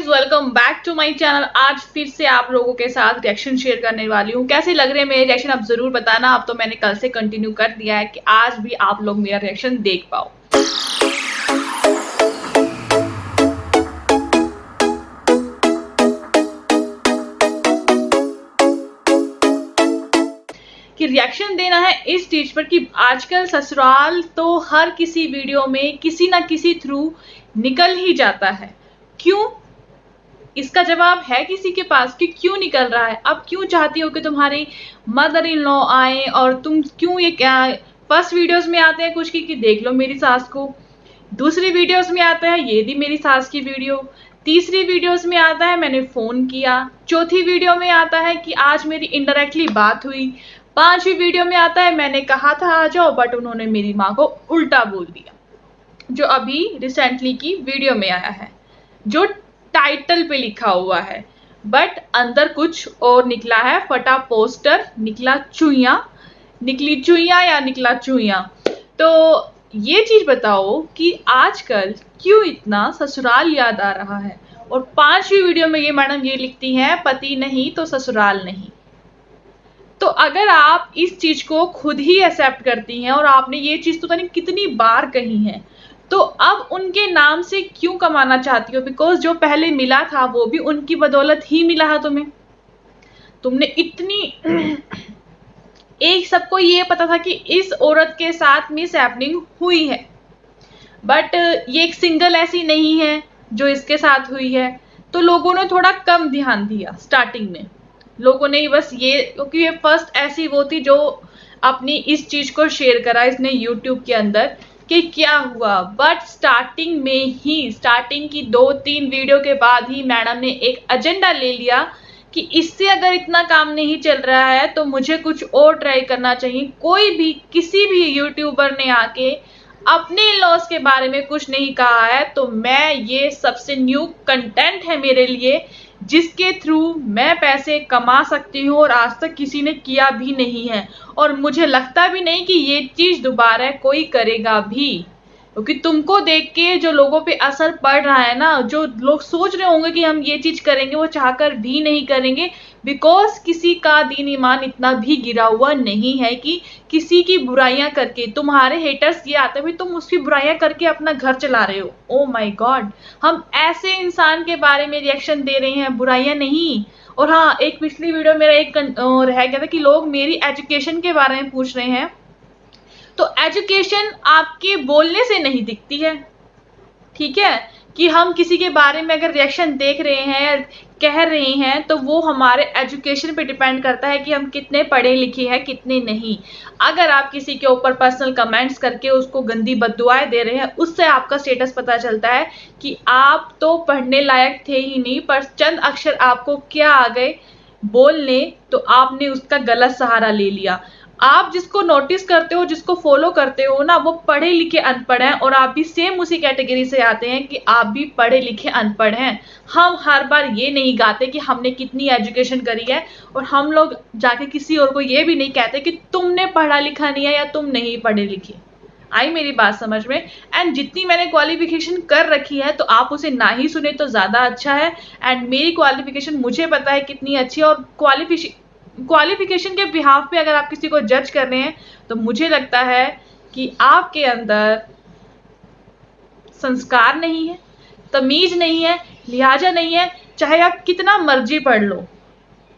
Guys, welcome back to my channel. आज फिर से आप लोगों के साथ रिएक्शन शेयर करने वाली हूँ। कैसे लग रहे हैं मेरे रिएक्शन आप जरूर बताना। अब तो मैंने कल से कंटिन्यू कर दिया है कि आज भी आप लोग मेरा रिएक्शन देख पाओ। कि रिएक्शन देना है इस चीज पर कि आजकल ससुराल तो हर किसी वीडियो में किसी ना किसी थ्रू निकल ही जाता है। क्यों? इसका जवाब है किसी के पास कि क्यों निकल रहा है। अब क्यों चाहती हो कि तुम्हारी मदर इन लॉ आए और तुम क्यों ये क्या फर्स्ट वीडियोस में आते हैं कुछ कि देख लो मेरी सास को, दूसरी वीडियोस में आता है ये दी मेरी सास की वीडियो, तीसरी वीडियोस में आता है मैंने फोन किया, चौथी वीडियो में आता है कि आज मेरी इनडायरेक्टली बात हुई, पांचवी वीडियो में आता है मैंने कहा था आ जाओ बट उन्होंने मेरी माँ को उल्टा बोल दिया, जो अभी रिसेंटली की वीडियो में आया है, जो टाइटल पे लिखा हुआ है बट अंदर कुछ और निकला है। फटा पोस्टर, निकला चुईया, निकली चुईया या निकला चुईया। तो ये चीज बताओ कि आजकल क्यों इतना ससुराल याद आ रहा है। और पांचवी वीडियो में ये मैडम ये लिखती हैं पति नहीं तो ससुराल नहीं। तो अगर आप इस चीज को खुद ही एक्सेप्ट करती हैं और आपने ये चीज तो नहीं कितनी बार कही है, तो अब उनके नाम से क्यों कमाना चाहती हो? बिकॉज जो पहले मिला था वो भी उनकी बदौलत ही मिला है तुम्हें। तुमने इतनी एक सबको ये पता था कि इस औरत के साथ मिस हैपनिंग हुई है, बट ये एक सिंगल ऐसी नहीं है जो इसके साथ हुई है। तो लोगों ने थोड़ा कम ध्यान दिया स्टार्टिंग में। लोगों ने बस ये, क्योंकि ये फर्स्ट ऐसी वो थी जो अपनी इस चीज को शेयर करा इसने यूट्यूब के अंदर कि क्या हुआ। बट स्टार्टिंग में ही, स्टार्टिंग की 2-3 वीडियो के बाद ही मैडम ने एक एजेंडा ले लिया कि इससे अगर इतना काम नहीं चल रहा है तो मुझे कुछ और ट्राई करना चाहिए। कोई भी किसी भी यूट्यूबर ने आके अपने लॉस के बारे में कुछ नहीं कहा है, तो मैं ये सबसे न्यू कंटेंट है मेरे लिए जिसके थ्रू मैं पैसे कमा सकती हूँ और आज तक किसी ने किया भी नहीं है और मुझे लगता भी नहीं कि ये चीज दोबारा कोई करेगा भी। क्योंकि तुमको देख के जो लोगों पे असर पड़ रहा है ना, जो लोग सोच रहे होंगे कि हम ये चीज करेंगे वो चाहकर भी नहीं करेंगे। बिकॉज किसी का दीन ईमान इतना भी गिरा हुआ नहीं है कि किसी की बुराइयां करके तुम्हारे हेटर्स ये आते हैं तुम उसकी बुराइयां करके अपना घर चला रहे हो। ओ माय गॉड, हम ऐसे इंसान के बारे में रिएक्शन दे रहे हैं, बुराइयां नहीं। और हाँ, एक पिछली वीडियो मेरा एक रह गया था कि लोग मेरी एजुकेशन के बारे में पूछ रहे हैं। तो एजुकेशन आपके बोलने से नहीं दिखती है, ठीक है? कि हम किसी के बारे में अगर रिएक्शन देख रहे हैं, कह रहे हैं, तो वो हमारे एजुकेशन पे डिपेंड करता है कि हम कितने पढ़े लिखे हैं कितने नहीं। अगर आप किसी के ऊपर पर्सनल कमेंट्स करके उसको गंदी बद्दुआएं दे रहे हैं, उससे आपका स्टेटस पता चलता है कि आप तो पढ़ने लायक थे ही नहीं, पर चंद अक्षर आपको क्या आ गए बोलने, तो आपने उसका गलत सहारा ले लिया। आप जिसको नोटिस करते हो, जिसको फॉलो करते हो ना, वो पढ़े लिखे अनपढ़ हैं और आप भी सेम उसी कैटेगरी से आते हैं कि आप भी पढ़े लिखे अनपढ़ हैं। हम हर बार ये नहीं गाते कि हमने कितनी एजुकेशन करी है और हम लोग जाके किसी और को ये भी नहीं कहते कि तुमने पढ़ा लिखा नहीं है या तुम नहीं पढ़े लिखे। आई मेरी बात समझ में? एंड जितनी मैंने क्वालिफिकेशन कर रखी है तो आप उसे ना ही सुने तो ज्यादा अच्छा है। एंड मेरी क्वालिफिकेशन मुझे पता है कितनी अच्छी है, और क्वालिफिकेशन के बिहाफ पे अगर आप किसी को जज कर रहे हैं तो मुझे लगता है कि आपके अंदर संस्कार नहीं है, तमीज नहीं है, लिहाजा नहीं है। चाहे आप कितना मर्जी पढ़ लो,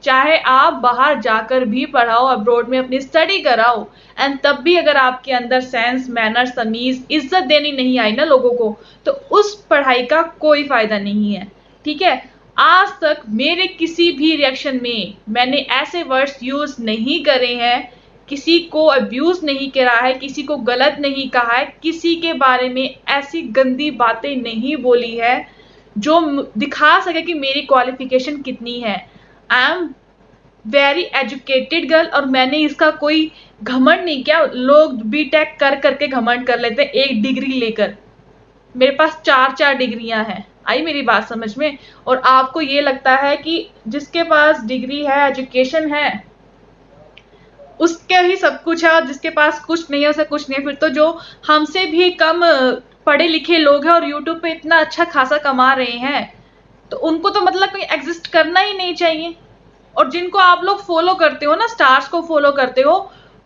चाहे आप बाहर जाकर भी पढ़ाओ, अब्रॉड में अपनी स्टडी कराओ, एंड तब भी अगर आपके अंदर सेंस, मैनर्स, तमीज, इज्जत देनी नहीं आई ना लोगों को, तो उस पढ़ाई का कोई फायदा नहीं है, ठीक है? आज तक मेरे किसी भी रिएक्शन में मैंने ऐसे वर्ड्स यूज नहीं करे हैं, किसी को अब्यूज नहीं करा है, किसी को गलत नहीं कहा है, किसी के बारे में ऐसी गंदी बातें नहीं बोली है जो दिखा सके कि मेरी क्वालिफिकेशन कितनी है। I am very educated girl और मैंने इसका कोई घमंड नहीं किया। लोग बीटेक कर करके घमंड कर लेते हैं एक डिग्री लेकर, मेरे पास 4 डिग्रियां हैं। आई मेरी बात समझ में? और आपको ये लगता है कि जिसके पास डिग्री है, एजुकेशन है, उसके ही सब कुछ है, और जिसके पास कुछ नहीं है उसे कुछ नहीं है। फिर तो जो हमसे भी कम पढ़े लिखे लोग हैं और यूट्यूब पे इतना अच्छा खासा कमा रहे हैं, तो उनको तो मतलब कहीं एग्जिस्ट करना ही नहीं चाहिए। और जिनको आप लोग फॉलो करते हो ना, स्टार्स को फॉलो करते हो,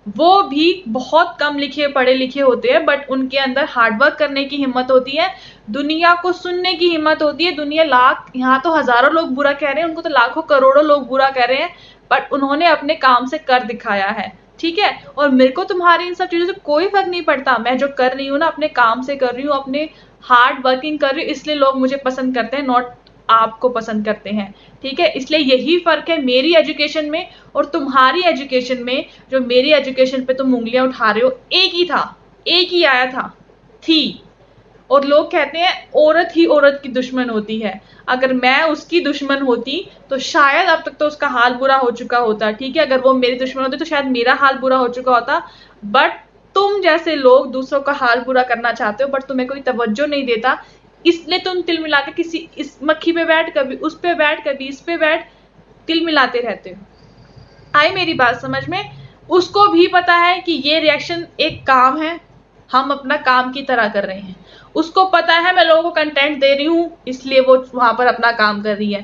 वो भी बहुत कम लिखे पढ़े लिखे होते हैं, बट उनके अंदर हार्डवर्क करने की हिम्मत होती है, दुनिया को सुनने की हिम्मत होती है। दुनिया लाख, यहाँ तो हजारों लोग बुरा कह रहे हैं, उनको तो लाखों करोड़ों लोग बुरा कह रहे हैं, बट उन्होंने अपने काम से कर दिखाया है, ठीक है। और मेरे को तुम्हारी इन सब चीजों से कोई फर्क नहीं पड़ता। मैं जो कर रही हूँ ना, अपने काम से कर रही हूँ, अपने हार्ड वर्किंग कर रही हूँ, इसलिए लोग मुझे पसंद करते हैं, नॉट आपको पसंद करते हैं, ठीक है। इसलिए यही फर्क है मेरी एजुकेशन में और तुम्हारी एजुकेशन में। जो मेरी एजुकेशन पे तुम उंगलियां उठा रहे हो, एक ही था, एक ही आया था, थी। और लोग कहते हैं औरत ही औरत की दुश्मन होती है। अगर मैं उसकी दुश्मन होती तो शायद अब तक तो उसका हाल बुरा हो चुका होता, ठीक है। अगर वो मेरी दुश्मन होती तो शायद मेरा हाल बुरा हो चुका होता। बट तुम जैसे लोग दूसरों का हाल बुरा करना चाहते हो, बट तुम्हें कोई तवज्जो नहीं देता, इसलिए तुम तिल मिला के किसी इस मक्खी पे बैठ, कभी उस पे बैठ, कभी इस पे बैठ, तिल मिलाते रहते हो। आई मेरी बात समझ में? उसको भी पता है कि ये रिएक्शन एक काम है, हम अपना काम की तरह कर रहे हैं। उसको पता है मैं लोगों को कंटेंट दे रही हूँ, इसलिए वो वहां पर अपना काम कर रही है।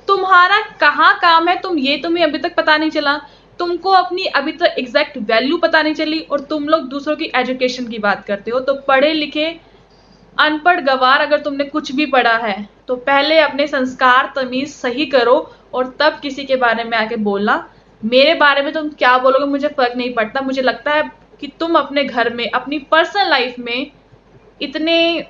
तुम्हारा कहाँ काम है, तुम्हें अभी तक पता नहीं चला। तुमको अपनी अभी तक एग्जैक्ट वैल्यू पता नहीं चली, और तुम लोग दूसरों की एजुकेशन की बात करते हो। तो पढ़े लिखे अनपढ़ गवार, अगर तुमने कुछ भी पढ़ा है तो पहले अपने संस्कार तमीज सही करो, और तब किसी के बारे में आके बोलना। मेरे बारे में तुम क्या बोलोगे मुझे फर्क नहीं पड़ता। मुझे लगता है कि तुम अपने घर में, अपनी पर्सनल लाइफ में इतने,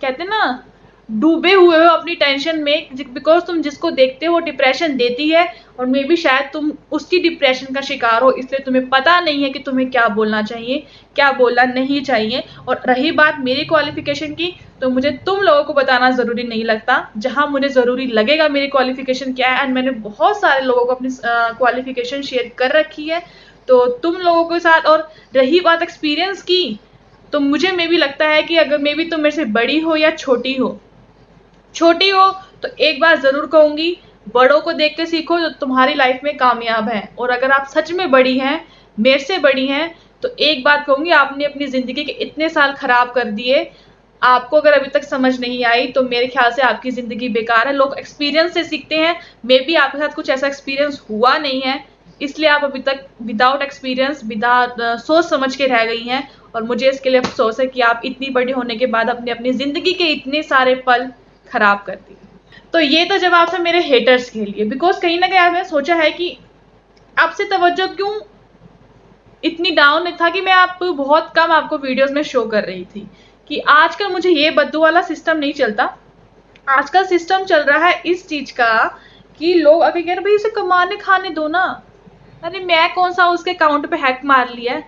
कहते हैं ना, डूबे हुए हो अपनी टेंशन में, बिकॉज तुम जिसको देखते हो डिप्रेशन देती है, और मे बी शायद तुम उसकी डिप्रेशन का शिकार हो, इसलिए तुम्हें पता नहीं है कि तुम्हें क्या बोलना चाहिए, क्या बोलना नहीं चाहिए। और रही बात मेरी क्वालिफिकेशन की, तो मुझे तुम लोगों को बताना जरूरी नहीं लगता। जहां मुझे जरूरी लगेगा मेरी क्वालिफिकेशन क्या है, एंड मैंने बहुत सारे लोगों को अपनी क्वालिफिकेशन शेयर कर रखी है, तो तुम लोगों के साथ। और रही बात एक्सपीरियंस की, तो मुझे मे भी लगता है कि अगर मे भी तुम मेरे से बड़ी हो या छोटी हो, तो एक बात जरूर कहूंगी, बड़ों को देख के सीखो जो तुम्हारी लाइफ में कामयाब है। और अगर आप सच में बड़ी हैं, मेरे से बड़ी हैं, तो एक बात कहूंगी, आपने अपनी जिंदगी के इतने साल खराब कर दिए, आपको अगर अभी तक समझ नहीं आई तो मेरे ख्याल से आपकी जिंदगी बेकार है। लोग एक्सपीरियंस से सीखते हैं, मे बी आपके साथ कुछ ऐसा एक्सपीरियंस हुआ नहीं है, इसलिए आप अभी तक विदाउट एक्सपीरियंस, विदाउट सोच समझ के रह गई हैं। और मुझे इसके लिए अफसोस है कि आप इतनी बड़ी होने के बाद अपनी अपनी जिंदगी के इतने सारे पल खराब करती है। तो ये तो जवाब था मेरे हेटर्स के लिए, बिकॉज कहीं ना कहीं मैंने सोचा है कि आपसे तवज्जो क्यों इतनी डाउन था, कि मैं आप बहुत कम आपको वीडियोस में शो कर रही थी कि आजकल मुझे ये बद्दू वाला सिस्टम नहीं चलता। आजकल सिस्टम चल रहा है इस चीज का कि लोग अगर कह रहे भाई इसे कमाने खाने दो ना। अरे मैं कौन सा उसके अकाउंट पे हैक मार लिया है,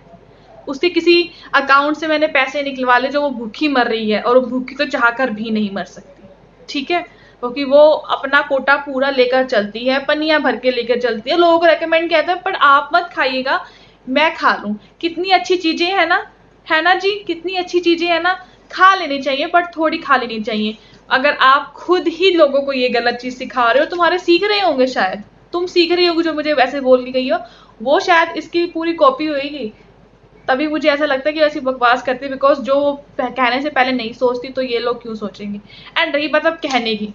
उसके किसी अकाउंट से मैंने पैसे निकलवा ले, जो वो भूखी मर रही है, और वो भूखी तो चाहकर भी नहीं मर सकती, ठीक है, क्योंकि वो अपना कोटा पूरा लेकर चलती है, पनिया भर के लेकर चलती है। लोगों को रेकमेंड कहते हैं पर आप मत खाइएगा, मैं खा लूं। कितनी अच्छी चीजें है ना जी, कितनी अच्छी चीजें है ना, खा लेनी चाहिए, बट थोड़ी खा लेनी चाहिए। अगर आप खुद ही लोगों को ये गलत चीज सिखा रहे हो, तुम्हारे सीख रहे होंगे, शायद तुम सीख रही होगी जो मुझे वैसे बोल के गई हो, वो शायद इसकी पूरी कॉपी होगी। तभी मुझे ऐसा लगता है कि ऐसी बकवास करती है, बिकॉज जो कहने से पहले नहीं सोचती तो ये लोग क्यों सोचेंगे। एंड रही बात अब कहने की,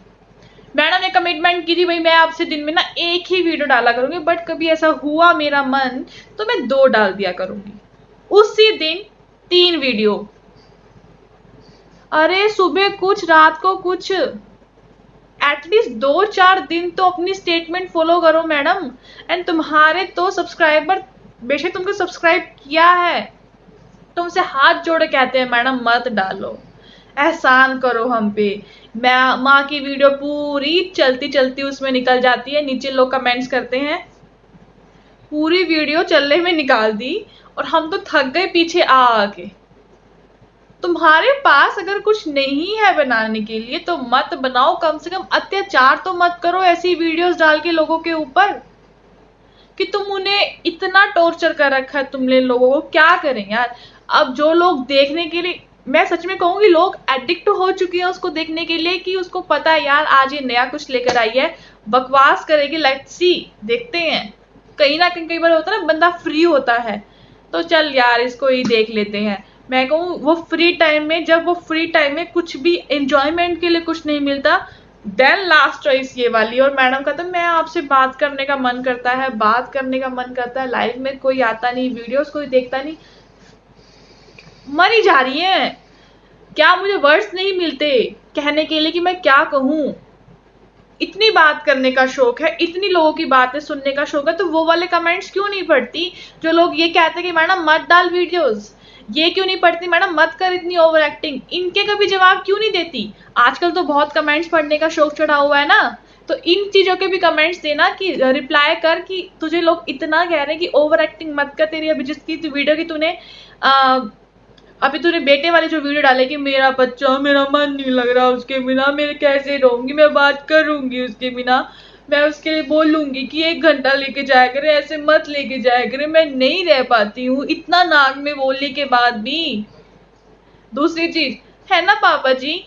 मैडम ने कमिटमेंट की थी भाई मैं आपसे दिन में ना एक ही वीडियो डाला करूंगी, बट कभी ऐसा हुआ मेरा मन तो मैं 2 डाल दिया करूंगी, उसी दिन 3 वीडियो। अरे सुबह कुछ, रात को कुछ, एटलीस्ट 2-4 दिन तो अपनी स्टेटमेंट फॉलो करो मैडम। एंड तुम्हारे तो सब्सक्राइबर, बेशक तुमको सब्सक्राइब किया है, तुमसे हाथ जोड़े कहते हैं मैडम मत डालो, एहसान करो हम पे। माँ की वीडियो पूरी चलती चलती उसमें निकल जाती है, नीचे लोग कमेंट्स करते हैं पूरी वीडियो चलने में निकाल दी, और हम तो थक गए पीछे आ आके। तुम्हारे पास अगर कुछ नहीं है बनाने के लिए तो मत बनाओ, कम से कम अत्याचार तो मत करो ऐसी वीडियोस डाल के लोगों के ऊपर, कि तुम उन्हें इतना टॉर्चर कर रखा है तुमने लोगों को, क्या करें यार। अब जो लोग देखने के लिए, मैं सच में कहूंगी लोग एडिक्ट हो चुके हैं उसको देखने के लिए, कि उसको पता है यार आज ये नया कुछ लेकर आई है, बकवास करेगी, लेट्स सी, देखते हैं। कहीं ना कहीं कई बार होता है ना, बंदा फ्री होता है तो चल यार इसको ही देख लेते हैं। मैं कहूँ वो फ्री टाइम में, जब वो फ्री टाइम में कुछ भी एंजॉयमेंट के लिए कुछ नहीं मिलता, देन लास्ट चॉइस ये वाली। और मैडम का तो मैं आपसे बात करने का मन करता है, बात करने का मन करता है, लाइव में कोई आता नहीं, वीडियोस कोई देखता नहीं, मरी जा रही है। क्या मुझे वर्ड्स नहीं मिलते कहने के लिए कि मैं क्या कहूँ। इतनी बात करने का शौक है, इतनी लोगों की बातें सुनने का शौक है, तो वो वाले कमेंट्स क्यों नहीं पढ़ती जो लोग ये कहते हैं कि मैडम मत डाल वीडियोस, ये क्यों नहीं पढ़ती मैडम, मत कर इतनी ओवर एक्टिंग, इनके कभी जवाब क्यों नहीं देती। आजकल तो बहुत कमेंट्स पढ़ने का शौक चढ़ा हुआ है ना, तो इन चीजों के भी कमेंट्स देना कि रिप्लाई कर कि तुझे लोग इतना कह रहे हैं कि ओवर एक्टिंग मत कर। तेरी अभी जिसकी वीडियो की तूने अभी तूने बेटे वाले जो वीडियो डाले कि मेरा बच्चा, मेरा मन नहीं लग रहा उसके बिना, मैं कैसे रहूंगी, मैं बात करूंगी उसके बिना, मैं उसके लिए बोलूंगी कि 1 घंटा लेके जाया करे, ऐसे मत लेके जाया करे, मैं नहीं रह पाती हूँ, इतना नाक में बोलने के बाद भी। दूसरी चीज है ना पापा जी,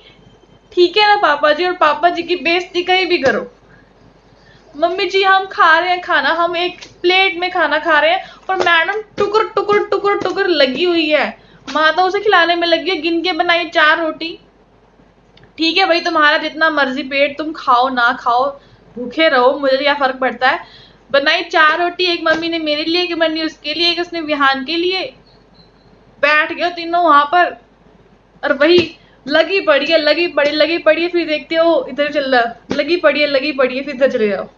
ठीक है ना पापा जी, और पापा जी की बेइज्जती कहीं भी करो। मम्मी जी हम खा रहे हैं खाना, हम एक प्लेट में खाना खा रहे हैं और मैडम टुकुर टुकुर टुकुर टुकुर लगी हुई है, माता उसे खिलाने में लगी है, गिन के बनाई 4 रोटी। ठीक है भाई, तुम्हारा जितना मर्जी पेट, तुम खाओ ना खाओ, भूखे रहो, मुझे क्या फर्क पड़ता है। बनाई 4 रोटी, एक मम्मी ने मेरे लिए, एक बनी उसके लिए, एक उसने विहान के लिए। बैठ गए तीनों वहां पर और वही लगी पड़ी है, लगी पड़ी है, फिर देखते हो इधर चल रहा, लगी पड़ी है, फिर इधर चले जाओ।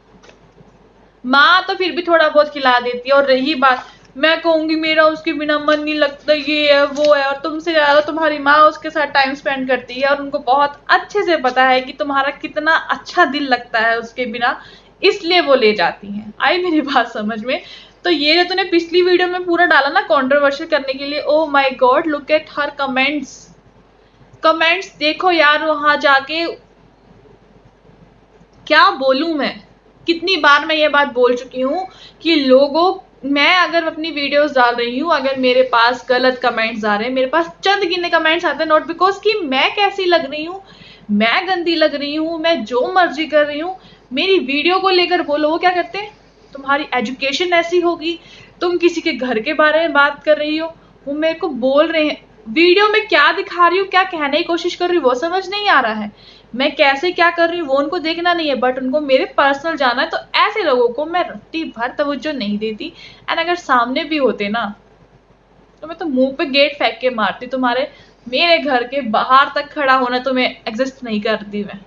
माँ तो फिर भी थोड़ा बहुत खिला देती है। और रही बात, मैं कहूंगी मेरा उसके बिना मन नहीं लगता, ये है वो है, और तुमसे ज्यादा तुम्हारी माँ उसके साथ टाइम स्पेंड करती है और उनको बहुत अच्छे से पता है कि तुम्हारा कितना अच्छा दिल लगता है उसके बिना, इसलिए वो ले जाती हैं। आई मेरी बात समझ में। तो ये जो तूने पिछली वीडियो में पूरा डाला ना कंट्रोवर्शियल करने के लिए, oh my God, look at her comments. Comments देखो यार, वहां जाके क्या बोलूं मैं, कितनी बार मैं ये बात बोल चुकी हूँ कि लोगों, मैं अगर अपनी वीडियोस डाल रही हूँ, अगर मेरे पास गलत कमेंट्स आ रहे हैं, मेरे पास चंद गिने कमेंट्स आते हैं, नॉट बिकॉज कि मैं कैसी लग रही हूँ, मैं गंदी लग रही हूँ, मैं जो मर्जी कर रही हूँ, मेरी वीडियो को लेकर बोलो। वो क्या करते हैं, तुम्हारी एजुकेशन ऐसी होगी, तुम किसी के घर के बारे में बात कर रही हो, वो मेरे को बोल रहे हैं वीडियो में क्या दिखा रही हूँ, क्या कहने की कोशिश कर रही हूँ वो समझ नहीं आ रहा है, मैं कैसे क्या कर रही हूँ वो उनको देखना नहीं है, बट उनको मेरे पर्सनल जाना है। तो ऐसे लोगों को मैं रत्ती भर तवज्जो नहीं देती। एंड अगर सामने भी होते ना, तो मैं तो मुंह पे गेट फेंक के मारती। तुम्हारे मेरे घर के बाहर तक खड़ा होना तो मैं एग्जिस्ट नहीं करती मैं,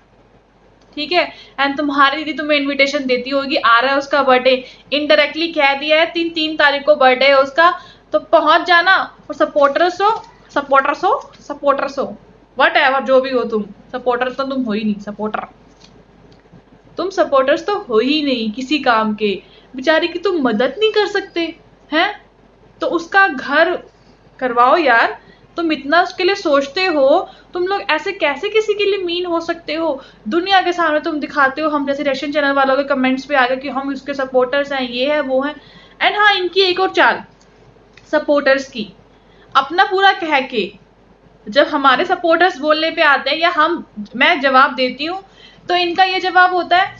ठीक है। एंड तुम्हारी दीदी तुम्हें इनविटेशन देती होगी, आ रहा है उसका बर्थडे, इनडायरेक्टली कह दिया है 3 तारीख को बर्थडे है उसका, तो पहुंच जाना। और सपोर्टर्स हो वट एवर, जो भी हो तुम, सपोर्टर तो तुम हो ही नहीं, तुम सपोर्टर्स तो हो ही नहीं किसी काम के। बेचारे की तुम मदद नहीं कर सकते हैं, तो उसका घर करवाओ यार। तुम इतना उसके लिए सोचते हो, तुम लोग ऐसे कैसे किसी के लिए मीन हो सकते हो। दुनिया के सामने तुम दिखाते हो, हम जैसे रिएक्शन चैनल वालों के कमेंट्स पे आ गए कि हम उसके सपोर्टर्स हैं, ये है वो है। एंड हाँ, इनकी एक और चाल सपोर्टर्स की, अपना पूरा कह के जब हमारे सपोर्टर्स बोलने पे आते हैं या मैं जवाब देती हूँ, तो इनका ये जवाब होता है,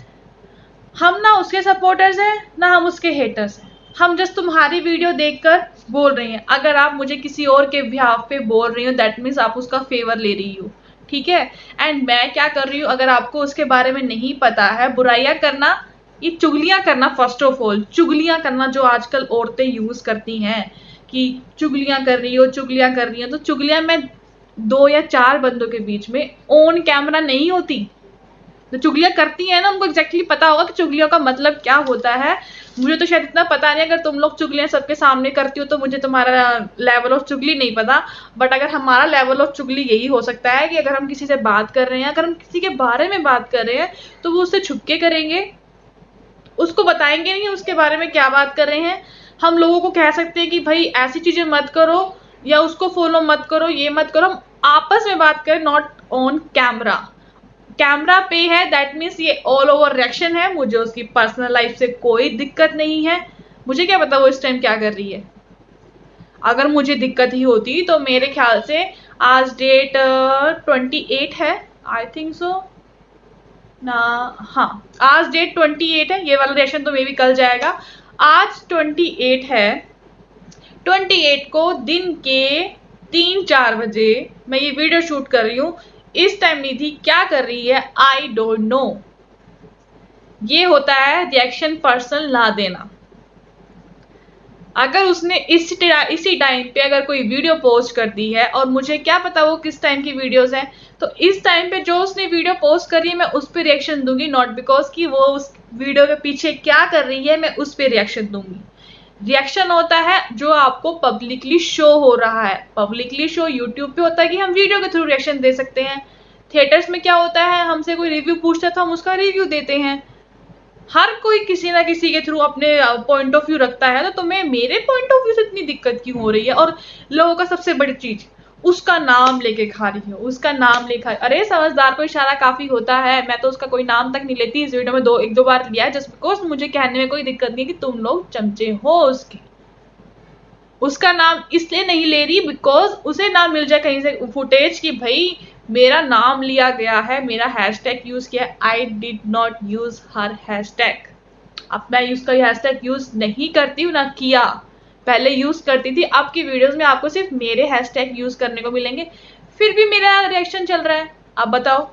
हम ना उसके सपोर्टर्स हैं ना हम उसके हेटर्स हैं, हम जस्ट तुम्हारी वीडियो देखकर बोल रही हैं। अगर आप मुझे किसी और के बिहाफ पे बोल रही हो, दैट मीन्स आप उसका फेवर ले रही हो, ठीक है। एंड मैं क्या कर रही हूँ, अगर आपको उसके बारे में नहीं पता है, बुराइयां करना, ये चुगलियां करना, फर्स्ट ऑफ ऑल चुगलियां करना जो आजकल औरतें यूज करती हैं कि चुगलियां कर रही हो, तो चुगलियां मैं 2 या 4 बंदों के बीच में ऑन कैमरा नहीं होती। जो चुगलियां करती है ना, उनको एग्जैक्टली पता होगा कि चुगलियों का मतलब क्या होता है। मुझे तो शायद इतना पता नहीं, अगर तुम लोग चुगलियां सबके सामने करती हो तो मुझे तुम्हारा लेवल ऑफ चुगली नहीं पता। बट अगर हमारा लेवल ऑफ चुगली यही हो सकता है कि अगर हम किसी से बात कर रहे हैं, अगर हम किसी के बारे में बात कर रहे हैं, तो वो उससे छुप के करेंगे, उसको बताएंगे नहीं उसके बारे में क्या बात कर रहे हैं। हम लोगों को कह सकते हैं कि भाई ऐसी चीजें मत करो, या उसको फॉलो मत करो, ये मत करो, हम आपस में बात करें, नॉट ऑन कैमरा। कैमरा पे है, दैट मीन्स ये ऑल ओवर रिएक्शन है, मुझे उसकी पर्सनल लाइफ से कोई दिक्कत नहीं है। मुझे क्या पता वो इस टाइम क्या कर रही है। अगर मुझे दिक्कत ही होती तो मेरे ख्याल से आज डेट 28 है, आई थिंक सो ना, हाँ आज डेट 28 है, ये वाला रिएक्शन तो मे भी कल जाएगा। आज 28 है, 28 को दिन के 3-4 बजे मैं ये वीडियो शूट कर रही हूँ। इस टाइम निधि क्या कर रही है आई डोंट नो। ये होता है रिएक्शन पर्सन ला देना। अगर उसने इसी टाइम पे अगर कोई वीडियो पोस्ट कर दी है, और मुझे क्या पता वो किस टाइम की वीडियोस हैं, तो इस टाइम पे जो उसने वीडियो पोस्ट करी है मैं उस पर रिएक्शन दूंगी, नॉट बिकॉज कि वो उस वीडियो के पीछे क्या कर रही है मैं उस पर रिएक्शन दूंगी। रिएक्शन होता है जो आपको पब्लिकली शो हो रहा है। पब्लिकली शो यूट्यूब पे होता है कि हम वीडियो के थ्रू रिएक्शन दे सकते हैं। थिएटर्स में क्या होता है, हमसे कोई रिव्यू पूछता है तो हम उसका रिव्यू देते हैं। हर कोई किसी ना किसी के थ्रू अपने पॉइंट ऑफ व्यू रखता है। तो तुम्हें मेरे पॉइंट ऑफ व्यू से इतनी दिक्कत क्यों हो रही है? और लोगों का सबसे बड़ी चीज, उसका नाम लेके खा रही हो, उसका नाम लेखा। अरे समझदार को इशारा काफी होता है। मैं तो उसका कोई नाम तक नहीं लेती। इस वीडियो में एक दो बार लिया है जस्ट बिकॉज मुझे कहने में कोई दिक्कत नहीं है कि तुम लोग चमचे हो उसके। उसका नाम इसलिए नहीं ले रही बिकॉज उसे ना मिल जाए कहीं से फुटेज कि भाई मेरा नाम लिया गया है, मेरा हैशटैग यूज किया। I did not use her hashtag. अब मैं उसका हैशटैग यूज नहीं करती हूँ, ना किया। पहले यूज करती थी। अब की वीडियोस में आपको सिर्फ मेरे हैशटैग यूज करने को मिलेंगे। फिर भी मेरा रिएक्शन चल रहा है। अब बताओ,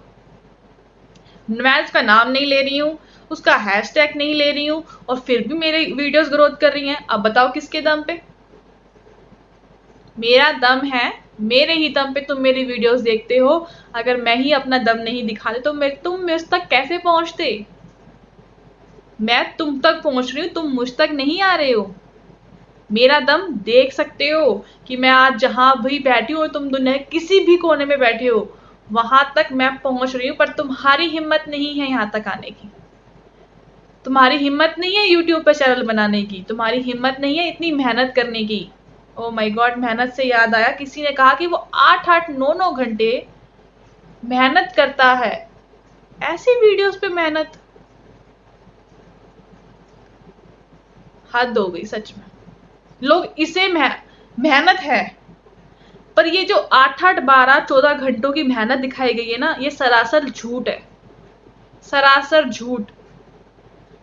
मैं उसका नाम नहीं ले रही हूँ, उसका हैशटैग नहीं ले रही हूँ, और फिर भी मेरे वीडियोस ग्रोथ कर रही हैं। अब बताओ किसके दम पे? मेरा दम है, मेरे ही दम पे तुम मेरी वीडियोस देखते हो। अगर मैं ही अपना दम नहीं दिखाते तो तुम मुझ तक कैसे पहुंचते? मैं तुम तक पहुंच रही हूँ, तुम मुझ तक नहीं आ रहे हो। मेरा दम देख सकते हो कि मैं आज जहां भी बैठी हूँ, तुम दुनिया के किसी भी कोने में बैठे हो, वहां तक मैं पहुंच रही हूँ। पर तुम्हारी हिम्मत नहीं है यहाँ तक आने की। तुम्हारी हिम्मत नहीं है यूट्यूब पर चैनल बनाने की। तुम्हारी हिम्मत नहीं है इतनी मेहनत करने की। ओ माय गॉड, मेहनत से याद आया, किसी ने कहा कि वो 8-8 9-9 घंटे मेहनत करता है। ऐसी वीडियोस पे मेहनत, हद हो गई सच में। लोग इसे मेहनत है, पर ये जो 8-8 12-14 घंटों की मेहनत दिखाई गई है ना, ये सरासर झूठ है। सरासर झूठ।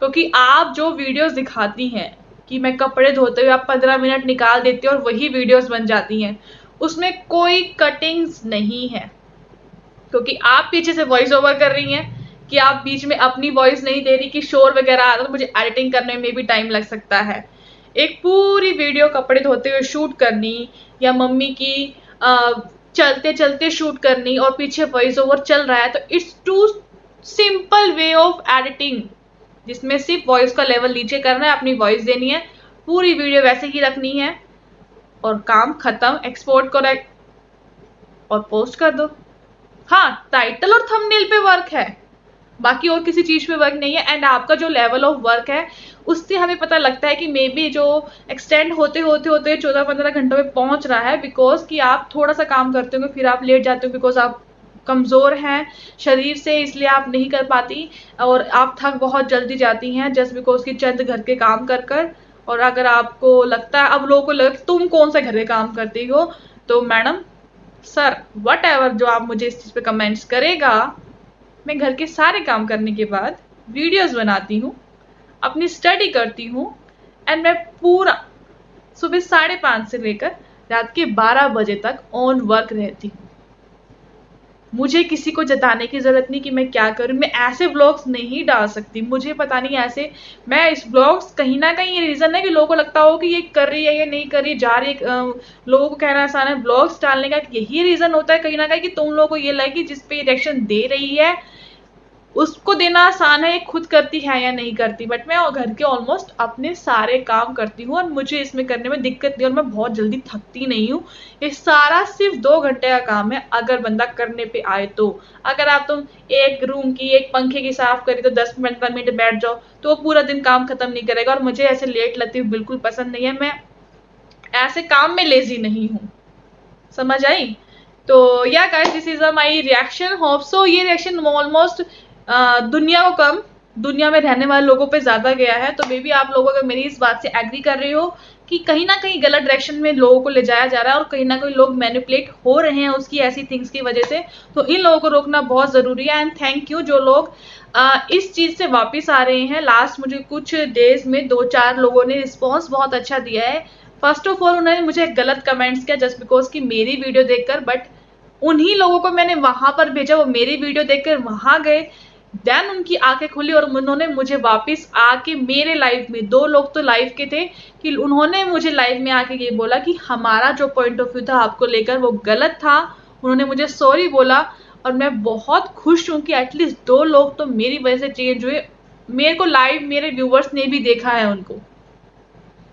क्योंकि आप जो वीडियोस दिखाती हैं कि मैं कपड़े धोते हुए आप 15 मिनट निकाल देती हो और वही वीडियोस बन जाती हैं, उसमें कोई कटिंग्स नहीं है। क्योंकि आप पीछे से वॉइस ओवर कर रही हैं, कि आप बीच में अपनी वॉइस नहीं दे रही, कि शोर वगैरह आ रहा तो मुझे एडिटिंग करने में भी टाइम लग सकता है। एक पूरी वीडियो कपड़े धोते हुए शूट करनी, या मम्मी की चलते चलते शूट करनी, और पीछे वॉइस ओवर चल रहा है, तो it's too simple way of editing, जिसमें सिर्फ वॉइस का लेवल नीचे करना है, अपनी वॉइस देनी है, पूरी वीडियो वैसे ही रखनी है, और काम खत्म। एक्सपोर्ट करो और पोस्ट कर दो। हाँ, टाइटल और थंबनेल पे वर्क है, बाकी और किसी चीज पे वर्क नहीं है। एंड आपका जो लेवल ऑफ वर्क है, उससे हमें पता लगता है कि मे बी जो एक्सटेंड होते होते होते 14-15 घंटों में पहुंच रहा है, बिकॉज कि आप थोड़ा सा काम करते होंगे, फिर आप लेट जाते हो, बिकॉज आप कमजोर हैं शरीर से, इसलिए आप नहीं कर पाती, और आप थक बहुत जल्दी जाती हैं जस्ट बिकॉज कि चंद घर के काम कर कर। और अगर आपको लगता है, अब लोगों को लगता है तुम कौन सा घर के काम करती हो, तो मैडम सर वट एवर जो आप मुझे इस चीज पे कमेंट्स करेगा, मैं घर के सारे काम करने के बाद वीडियोस बनाती हूँ, अपनी स्टडी करती हूँ, एंड मैं पूरा सुबह 5:30 से लेकर रात के 12 बजे तक ऑन वर्क रहती हूँ। मुझे किसी को जताने की जरूरत नहीं कि मैं क्या करूँ। मैं ऐसे व्लॉग्स नहीं डाल सकती, मुझे पता नहीं ऐसे। मैं इस व्लॉग्स कहीं ना कहीं ये रीजन है कि लोगों को लगता हो कि ये कर रही है या नहीं कर रही, जा रही है। लोगों को कहना आसान है, व्लॉग्स डालने का यही रीजन होता है कहीं ना कहीं कि तुम लोगों को ये लगे कि जिस पे रिएक्शन दे रही है उसको देना आसान है, ये खुद करती है या नहीं करती। बट मैं घर के ऑलमोस्ट अपने सारे काम करती हूँ, और मुझे इसमें करने में दिक्कत नहीं, और मैं बहुत जल्दी थकती नहीं हूँ। ये सारा सिर्फ 2 घंटे का काम है, अगर बंदा करने पे आए तो। अगर आप तुम एक रूम की एक पंखे की साफ करी तो 10-15 मिनट बैठ जाओ तो वो पूरा दिन काम खत्म नहीं करेगा। और मुझे ऐसे लेट लगती हुई बिल्कुल पसंद नहीं है। मैं ऐसे काम में लेजी नहीं हूँ, समझ आई? तो या guys, this is my reaction. Hope so ये रिएक्शन ऑलमोस्ट दुनिया को कम, दुनिया में रहने वाले लोगों पे ज्यादा गया है। तो मे बी आप लोग अगर मेरी इस बात से एग्री कर रहे हो कि कहीं ना कहीं गलत डायरेक्शन में लोगों को ले जाया जा रहा है, और कहीं ना कहीं लोग मैनिपुलेट हो रहे हैं उसकी ऐसी थिंग्स की वजह से, तो इन लोगों को रोकना बहुत जरूरी है। एंड थैंक यू जो लोग इस चीज से वापिस आ रहे हैं। लास्ट मुझे कुछ डेज में 2-4 लोगों ने रिस्पॉन्स बहुत अच्छा दिया है। फर्स्ट ऑफ ऑल उन्होंने मुझे गलत कमेंट्स किया जस्ट बिकॉज कि मेरी वीडियो देखकर, बट उन्हीं लोगों को मैंने वहां पर भेजा, वो मेरी वीडियो देखकर वहां गए, देन उनकी आंखें खुली और उन्होंने मुझे वापस आके मेरे लाइव में, 2 लोग तो लाइव के थे, कि उन्होंने मुझे लाइव में आके ये बोला कि हमारा जो पॉइंट ऑफ व्यू था आपको लेकर वो गलत था। उन्होंने मुझे सॉरी बोला और मैं बहुत खुश हूँ कि एटलीस्ट 2 लोग तो मेरी वजह से चेंज हुए। मेरे को लाइव मेरे व्यूवर्स ने भी देखा है उनको,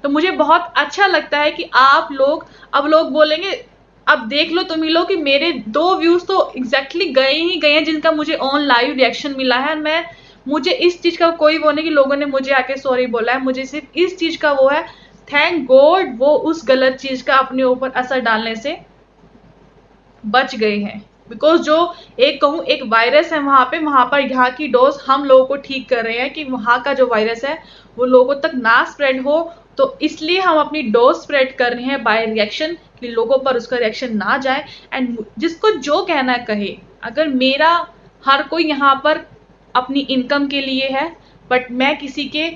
तो मुझे बहुत अच्छा लगता है कि आप लोग, अब लोग बोलेंगे अब देख लो तुम ही लोग कि मेरे 2 व्यूज तो एग्जैक्टली गए ही गए हैं जिनका मुझे ऑन लाइव रिएक्शन मिला है। मैं, मुझे इस चीज का कोई वो नहीं कि लोगों ने मुझे आके सॉरी बोला है, मुझे सिर्फ इस चीज का वो है, थैंक गॉड वो उस गलत चीज का अपने ऊपर असर डालने से बच गए हैं। बिकॉज जो एक कहूँ एक वायरस है वहां पर यहाँ की डोज हम लोगों को ठीक कर रहे हैं कि वहां का जो वायरस है वो लोगों तक ना स्प्रेड हो, तो इसलिए हम अपनी डोज स्प्रेड कर रहे हैं बाय रिएक्शन, कि लोगों पर उसका रिएक्शन ना जाए। एंड जिसको जो कहना कहे, अगर मेरा, हर कोई यहाँ पर अपनी इनकम के लिए है, बट मैं किसी के,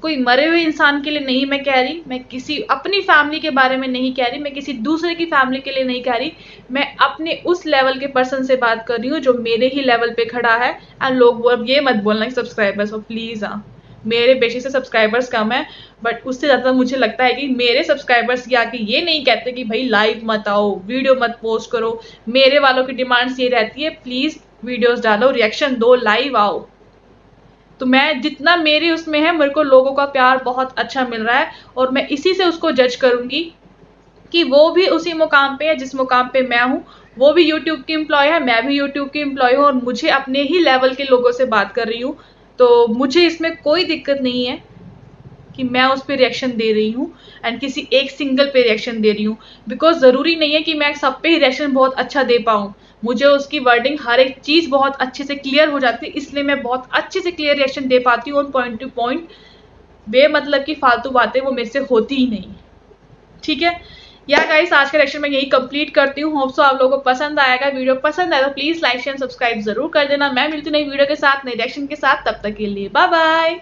कोई मरे हुए इंसान के लिए नहीं मैं कह रही, मैं किसी अपनी फैमिली के बारे में नहीं कह रही, मैं किसी दूसरे की फैमिली के लिए नहीं कह रही, मैं अपने उस लेवल के पर्सन से बात कर रही हूँ जो मेरे ही लेवल पे खड़ा है। एंड लोग अब ये मत बोलना कि सब्सक्राइबर्स हो, प्लीज। हाँ, मेरे बेशक से सब्सक्राइबर्स कम है, बट उससे ज्यादा मुझे लगता है कि मेरे सब्सक्राइबर्स ये आके ये नहीं कहते कि भाई लाइव मत आओ, वीडियो मत पोस्ट करो। मेरे वालों की डिमांड्स ये रहती है, प्लीज वीडियोस डालो, रिएक्शन दो, लाइव आओ। तो मैं जितना मेरे उसमें है, मेरे को लोगों का प्यार बहुत अच्छा मिल रहा है और मैं इसी से उसको जज करूंगी कि वो भी उसी मुकाम पे है जिस मुकाम पे मैं हूँ। वो भी यूट्यूब की एम्प्लॉय है, मैं भी यूट्यूब की एम्प्लॉय हूँ और मुझे अपने ही लेवल के लोगों से बात कर रही हूँ, तो मुझे इसमें कोई दिक्कत नहीं है कि मैं उस पर रिएक्शन दे रही हूँ एंड किसी एक सिंगल पे रिएक्शन दे रही हूँ। बिकॉज ज़रूरी नहीं है कि मैं सब पे ही रिएक्शन बहुत अच्छा दे पाऊँ, मुझे उसकी वर्डिंग हर एक चीज़ बहुत अच्छे से क्लियर हो जाती है, इसलिए मैं बहुत अच्छे से क्लियर रिएक्शन दे पाती हूँ, पॉइंट टू पॉइंट। बेमतलब की फालतू बातें वो मेरे से होती ही नहीं। ठीक है या गाइस, आज का रिएक्शन मैं यही कंप्लीट करती हूँ। होप सो आप लोगों को पसंद आएगा। वीडियो पसंद आए तो प्लीज लाइक शेयर सब्सक्राइब जरूर कर देना। मैं मिलती हूँ नई वीडियो के साथ, नई रिएक्शन के साथ। तब तक के लिए बाय बाय।